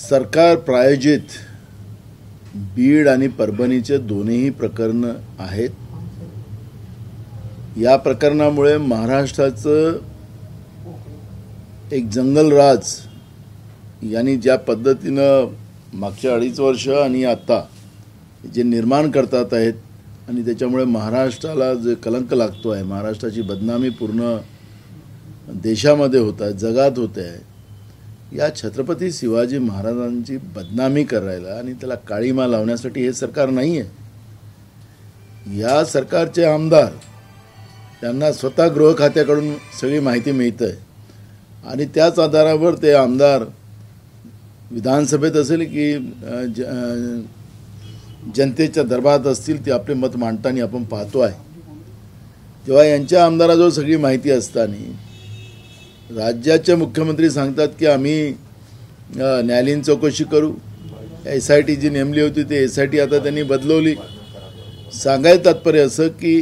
सरकार प्रायोजित बीड आणि परभणीचे दोन्ही प्रकरण आहेत। या प्रकरणामुळे महाराष्ट्राचं एक जंगलराज यांनी ज्या पद्धतीनं मागच्या 2.5 वर्ष आणि आता जे निर्माण करतात आहेत आणि त्याच्यामुळे महाराष्ट्राला जे कलंक लागतो आहे, महाराष्ट्राची बदनामी पूर्ण देशामध्ये होत आहे, जगात होते आहे। या छत्रपती शिवाजी महाराजांची बदनामी करायला आणि त्याला काळीमा लावण्यासाठी हे सरकार नाही आहे। या सरकारचे आमदार त्यांना स्वतः गृह खात्याकडून सगळी माहिती मिळते आणि त्याच आधारावर ते आमदार विधानसभेत असेल की जनतेच्या दरबारात असतील ते आपले मत मांडताना आपण पाहतो आहे। जेव्हा यांच्या आमदाराजवळ सगळी माहिती असताना राज्याचे मुख्यमंत्री सांगतात की आम्ही न्यायालयीन चौकशी करू, SIT जी नेमली होती ते SIT आता त्यांनी बदलवली। सांगायचं तात्पर्य असं की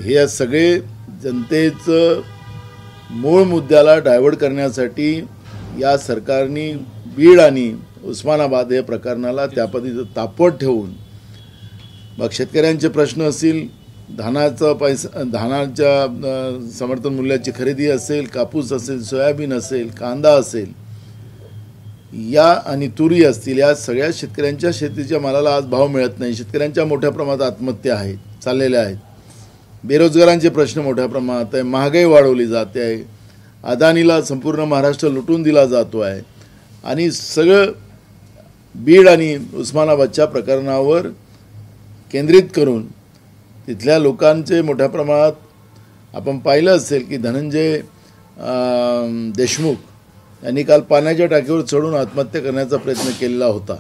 हे सगळे जनतेचं मूळ मुद्द्याला डायव्हर्ट करण्यासाठी या सरकारने बीड आणि उस्मानाबाद या प्रकरणाला त्या पद्धतीचं तापट ठेवून मग शेतकऱ्यांचे प्रश्न असतील, धानाचा पैसा, धानाच्या समर्थन मूल्याची खरेदी असेल, कापूस असेल, सोयाबीन असेल, कांदा असेल, या आणि तुरी असतील, या सगळ्या शेतकऱ्यांच्या शेतीच्या मालाला आज भाव मिळत नाही। शेतकऱ्यांच्या मोठ्या प्रमाणात आत्महत्या आहेत, चाललेल्या आहेत। बेरोजगारांचे प्रश्न मोठ्या प्रमाणात आहे, महागाई वाढवली जाते आहे, अदानीला संपूर्ण महाराष्ट्र लुटून दिला जातो आहे आणि सगळं बीड आणि उस्मानाबादच्या प्रकरणावर केंद्रित करून तिथल्या लोकांचे मोठ्या प्रमाणात आपण पाहिलं असेल की धनंजय देशमुख यांनी काल पाण्याच्या टाकीवर चढून आत्महत्या करण्याचा प्रयत्न केलेला होता।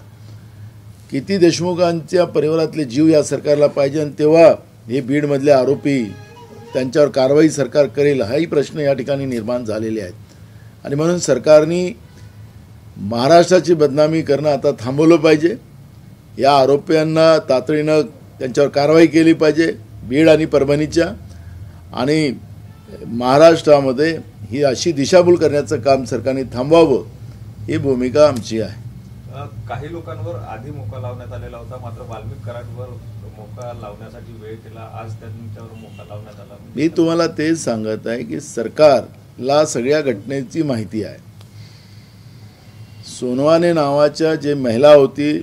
किती देशमुखांच्या परिवारातले जीव या सरकारला पाहिजे आणि तेव्हा हे बीडमधले आरोपी त्यांच्यावर कारवाई सरकार करेल हाही प्रश्न या ठिकाणी निर्माण झालेले आहेत। आणि म्हणून सरकारने महाराष्ट्राची बदनामी करणं आता थांबवलं पाहिजे। या आरोपींना तातडीनं त्यांच्यावर कारवाई केली पाहिजे बीड आणि परभणीच्या, आणि महाराष्ट्रामध्ये ही अशी दिशाभूल करण्याचं काम सरकारने थांबवावं ही भूमिका आमची आहे। काही लोकांवर आधी मोका लावण्यात आलेला होता, मात्र वाल्मिक कराडवर मोका लावण्यासाठी वेळ केला, आज त्यांच्यावर मोका लावण्यात आला। मी तुम्हाला तेच सांगत आहे की सरकारला सगळ्या घटनेची माहिती आहे। सोनवाने नावाच्या जे महिला होती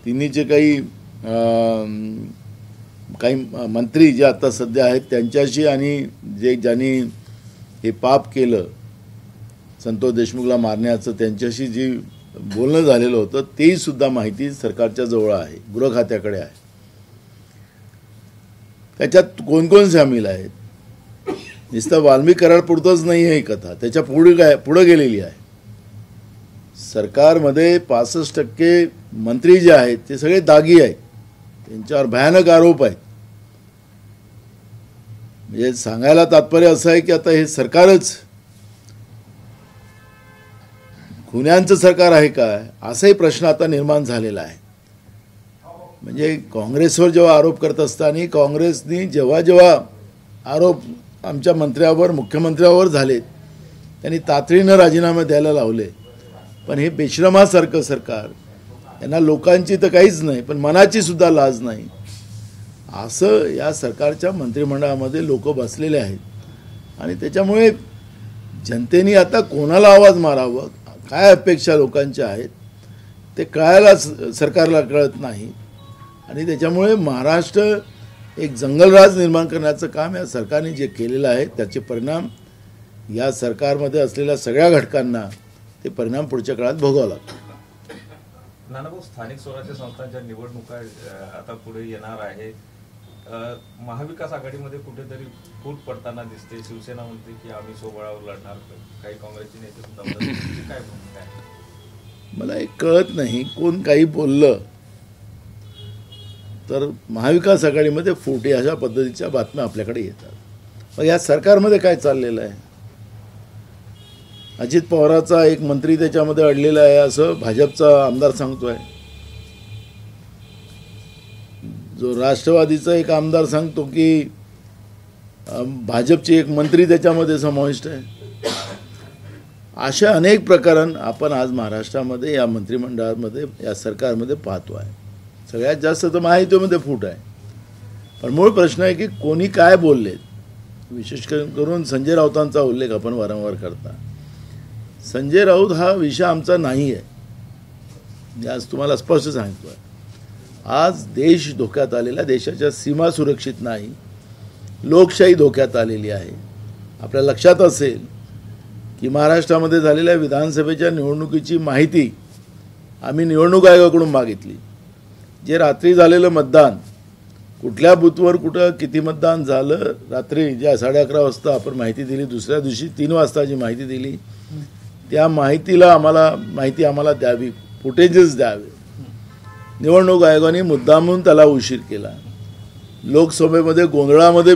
तिने जे काही मंत्री जे आता सध्या आहेत त्यांच्याशी आणि जे ज्यांनी हे पाप केलं संतोष देशमुखला मारण्याचं त्यांच्याशी जी बोलणं झालेलं होतं तेही सुद्धा माहिती सरकारच्या जवळ आहे, गृह खात्याकडे आहे। त्याच्यात कोण कोण सामील आहेत, नुसतं वाल्मिक कराड पुरतंच नाही आहे कथा, त्याच्या पुढे गेलेली आहे। सरकारमध्ये 65% मंत्री जे आहेत ते सगळे दागी आहेत, त्यांच्यावर भयानक आरोप आहेत। म्हणजे सांगायला तात्पर्य असं आहे की आता हे सरकारच गुन्ह्यांचं सरकार आहे काय असाही प्रश्न आता निर्माण झालेला आहे। म्हणजे काँग्रेसवर जेव्हा आरोप करत असताना काँग्रेसने जेव्हा जेव्हा आरोप आमच्या मंत्र्यावर मुख्यमंत्र्यावर झाले त्यांनी तातडीनं राजीनामे द्यायला लावले, पण हे बेशरमासारखं सरकार, यांना लोकांची तर काहीच नाही पण मनाची सुद्धा लाज नाही, असं या सरकारच्या मंत्रिमंडळामध्ये लोक बसलेले आहेत। आणि त्याच्यामुळे जनतेने आता कोणाला आवाज मारावं, काय अपेक्षा लोकांच्या आहेत ते कळायला सरकारला कळत नाही। आणि त्याच्यामुळे महाराष्ट्र एक जंगलराज निर्माण करण्याचं काम या सरकारने जे केलेलं आहे त्याचे परिणाम या सरकारमध्ये असलेल्या सगळ्या घटकांना ते परिणाम पुढच्या काळात भोगावं लागतात। नानाभाऊ, स्थानिक स्वराज्य संस्थांच्या निवडणुका आता पुढे येणार आहे, महाविकास आघाडीमध्ये कुठेतरी फूट पडताना दिसते। शिवसेना म्हणते की आम्ही सोबळावर लढणार, काही काँग्रेसचे नेते सुद्धा म्हणतात, काय भूमिका आहे? मला एक कळत नाही, कोण काही बोललं तर महाविकास आघाडीमध्ये फूट अशा पद्धतीच्या बातम्या आपल्याकडे येतात। मग या सरकारमध्ये काय चाललेलं आहे? अजित पवारांचा एक मंत्री त्याच्यामध्ये अडलेला आहे असं भाजपचा आमदार सांगतोय, जो राष्ट्रवादीचा एक आमदार सांगतो की भाजपची एक मंत्री त्याच्यामध्ये समाविष्ट आहे। अशा अनेक प्रकरण आपण आज महाराष्ट्रामध्ये या मंत्रिमंडळामध्ये या सरकारमध्ये पाहतो आहे. सगळ्यात जास्त तर माहितीमध्ये फूट आहे. पण मूळ प्रश्न आहे की कोणी काय बोलले. विशेष करून संजय राऊतांचा उल्लेख आपण वारंवार करता. संजय राऊत हा विषय आमचा नाही आहे. आज तुम्हाला स्पष्ट सांगतो आहे. आज देश धोक्यात आलेला, देशाच्या सीमा सुरक्षित नाही, लोकशाही धोक्यात आलेली आहे. आपल्या लक्षात असेल की महाराष्ट्रामध्ये झालेल्या विधानसभेच्या निवडणुकीची माहिती आम्ही निवडणूक आयोगाकडून मागितली. जे रात्री झालेलं मतदान, कुठल्या बूथवर कुठं किती मतदान झालं, रात्री ज्या 11:30 वाजता आपण माहिती दिली, दुसऱ्या दिवशी 3 वाजता जी माहिती दिली, त्या माहितीला आम्हाला द्यावी, फुटेजेस द्यावे. निवडणूक आयोगाने मुद्दामून त्याला उशीर केला. लोकसभेमध्ये गोंधळामध्ये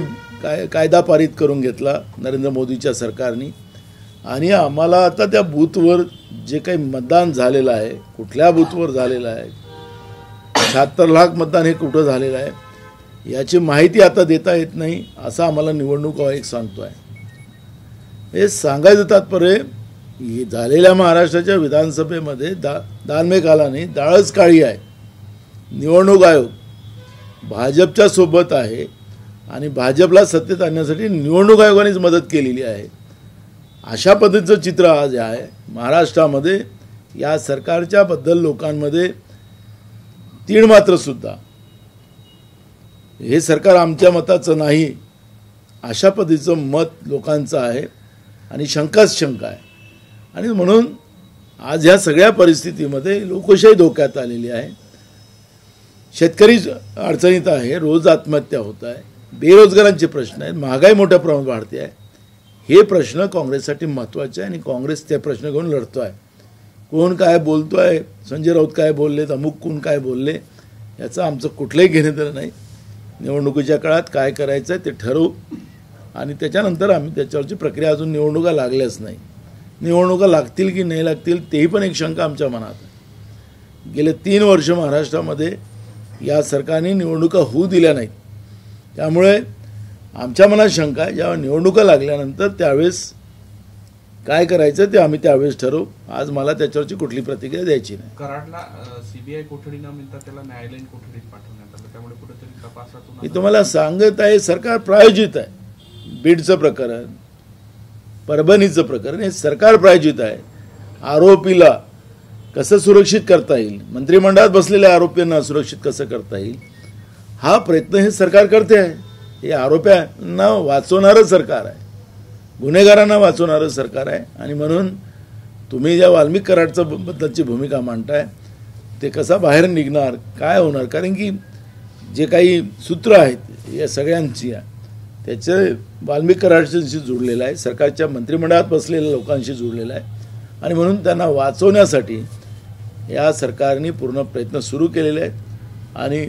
कायदा पारित करून घेतला नरेंद्र मोदीच्या सरकारने. आणि आम्हाला आता त्या बूथवर जे काही मतदान झालेलं आहे, कुठल्या बूथवर झालेलं आहे, 76 लाख मतदान हे कुठं झालेलं आहे, याची माहिती आता देता येत नाही, असं आम्हाला निवडणूक आयोग सांगतो आहे. हे सांगायचं तात्पर्य झालेल्या महाराष्ट्राच्या विधानसभेमध्ये दानमे कालाने डाळच काळी आहे. निवडणूक आयोग भाजपच्या सोबत आहे आणि भाजपला सत्तेत आणण्यासाठी निवडणूक आयोगानेच मदत केलेली आहे. अशा पद्धतीचं चित्र आज आहे महाराष्ट्रामध्ये. या सरकारच्या बद्दल लोकांमध्ये तीळ मात्र सुद्धा हे सरकार आमच्या मताचं नाही, अशा पद्धतीचं मत लोकांचं आहे आणि शंकाच शंका आहे. आणि म्हणून आज ह्या सगळ्या परिस्थितीमध्ये लोकशाही धोक्यात आलेली आहे. शेतकरी अडचणीत आहे, रोज आत्महत्या होत आहे, बेरोजगारांचे प्रश्न आहेत, महागाई मोठ्या प्रमाणात वाढते आहे. हे प्रश्न काँग्रेससाठी महत्त्वाचे आहे आणि काँग्रेस ते प्रश्न घेऊन लढतो आहे. कोण काय बोलतो आहे, संजय राऊत काय बोलले, अमुक कोण काय बोलले, याचं आमचं कुठलंही घेणं देणं नाही. निवडणुकीच्या काळात काय करायचं आहे ते ठरवू आणि त्याच्यानंतर आम्ही त्याच्यावरची प्रक्रिया, अजून निवडणुका लागल्याच नाही. निवडणुका लागतील की नाही लागतील तेही पण एक शंका आमच्या मनात आहे. गेले 3 वर्ष महाराष्ट्रामध्ये या सरकारने निवडणुका होऊ दिल्या नाहीत. त्यामुळे आमच्या मनात शंका आहे, जेव्हा निवडणुका लागल्यानंतर त्यावेळेस काय करायचं ते आम्ही त्यावेळेस ठरवू. आज मला त्याच्यावरची कुठली प्रतिक्रिया द्यायची नाही. कराडला सीबीआय कोठडी न मिळता त्याला न्यायालयीन कोठडीत पाठवण्यात आलं, त्यामुळे कुठेतरी तपासातून मी तुम्हाला सांगत आहे, सरकार प्रायोजित आहे. बीडचं प्रकरण, परभणीचं प्रकरण हे सरकार प्रायोजित आहे. आरोपीला कसं सुरक्षित करता येईल, मंत्रिमंडळात बसलेल्या आरोपींना सुरक्षित कसं करता येईल, हा प्रयत्न हे सरकार करते आहे. हे आरोप्यांना वाचवणारं सरकार आहे, गुन्हेगारांना वाचवणारं सरकार आहे. आणि म्हणून तुम्ही ज्या वाल्मिक कराडचं बद्दलची भूमिका मांडताय ते कसा बाहेर निघणार, काय होणार, कारण की जे काही सूत्र आहेत या सगळ्यांची त्याचे वाल्मिक कराडशी जोडलेलं आहे, सरकारच्या मंत्रिमंडळात बसलेल्या लोकांशी जोडलेलं आहे. आणि म्हणून त्यांना वाचवण्यासाठी या सरकारने पूर्ण प्रयत्न सुरू केलेले आहेत. आणि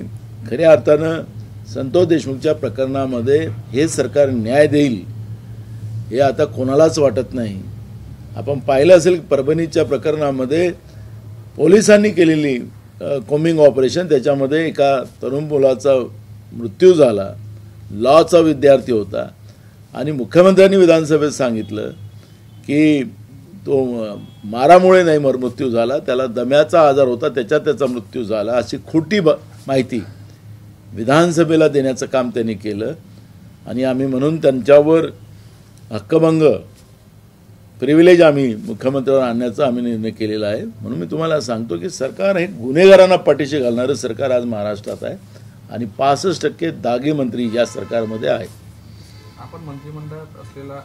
खऱ्या अर्थानं संतोष देशमुखच्या प्रकरणामध्ये हे सरकार न्याय देईल हे आता कोणालाच वाटत नाही. आपण पाहिलं असेल की परभणीच्या प्रकरणामध्ये पोलिसांनी केलेली कोम्बिंग ऑपरेशन, त्याच्यामध्ये एका तरुण मुलाचा मृत्यू झाला, लॉचा विद्यार्थी होता आणि मुख्यमंत्र्यांनी विधानसभेत सांगितलं की तो मारामुळे नाही मृत्यू झाला, त्याला दम्याचा आजार होता, त्याचा मृत्यू झाला, अशी खोटी माहिती विधानसभेला देण्याचं काम त्यांनी केलं. आणि आम्ही म्हणून त्यांच्यावर हक्कभंग प्रिव्हिलेज आम्ही मुख्यमंत्र्यांवर आणण्याचा आम्ही निर्णय केलेला आहे. म्हणून मी तुम्हाला सांगतो की सरकार हे गुन्हेगारांना पाठीशी घालणारं सरकार आज महाराष्ट्रात आहे आणि 65% दागी मंत्री या सरकारमध्ये आहेत. आपण मंत्रिमंडळात असलेला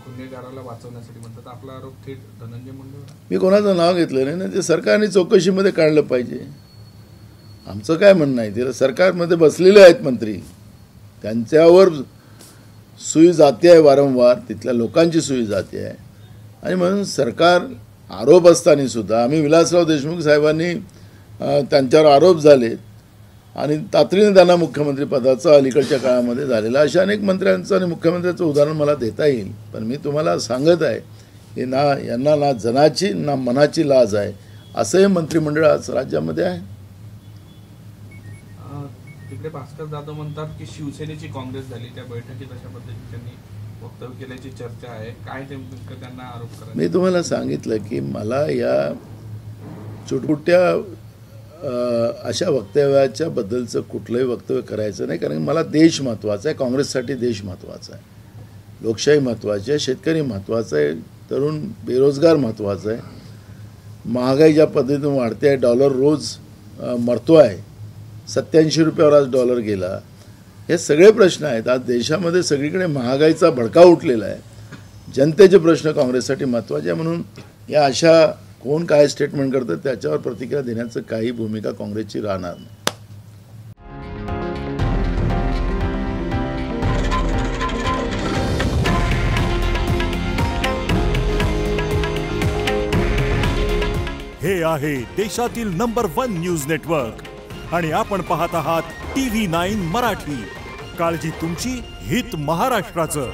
गुन्हेगाराला वाचवण्यासाठी म्हणतात, आपला आरोप थेट धनंजय मुंडे. मी कोणाचं नाव घेतलं नाही ना, ते सरकारने चौकशीमध्ये काढलं पाहिजे. आमचं काय म्हणणं आहे, ते सरकारमध्ये बसलेले आहेत मंत्री, त्यांच्यावर सुई जाते आहे वारंवार, तिथल्या लोकांची सुई जाते आहे. आणि म्हणून सरकार आरोप असताना सुद्धा आम्ही विलासराव देशमुख साहेबांनी त्यांच्यावर आरोप झाले आणि तातडीने त्यांना मुख्यमंत्री पदाचा अलीकडच्या काळामध्ये झालेला अशा अनेक मंत्र्यांचं आणि मुख्यमंत्र्यांचं उदाहरण मला देता येईल. पण मी तुम्हाला सांगत आहे की यांना ना जनाची ना मनाची लाज आहे, असं हे मंत्रिमंडळ आज राज्यामध्ये आहे. तिकडे भास्कर जाधव म्हणतात की शिवसेनेची काँग्रेस झाली, त्या बैठकीत अशा पद्धतीने त्यांनी वक्तव्य केल्याची चर्चा आहे. काय नेमकं त्यांना आरोप करायचा? मी तुम्हाला सांगितलं की मला या चुटपुट्या अशा वक्तव्याच्या बद्दलचं कुठलंही वक्तव्य करायचं नाही, कारण मला देश महत्त्वाचा आहे, काँग्रेससाठी देश महत्त्वाचा आहे, लोकशाही महत्त्वाची आहे, शेतकरी महत्त्वाचा आहे, तरुण बेरोजगार महत्त्वाचा आहे, महागाई ज्या पद्धतीने वाढते आहे, डॉलर रोज मरतो आहे, 87 रुपयावर आज डॉलर गेला, हे सगळे प्रश्न आहेत. आज देशामध्ये सगळीकडे महागाईचा भडका उठलेला आहे, जनतेचे प्रश्न काँग्रेससाठी महत्त्वाचे आहे. म्हणून या अशा कोण काय स्टेटमेंट करतं त्याच्यावर प्रतिक्रिया देण्याचं काही भूमिका काँग्रेसची राहणार नाही. हे आहे देशातील नंबर 1 न्यूज नेटवर्क आणि आपण पाहत आहात TV9 मराठी. काळजी तुमची, हित महाराष्ट्राचं.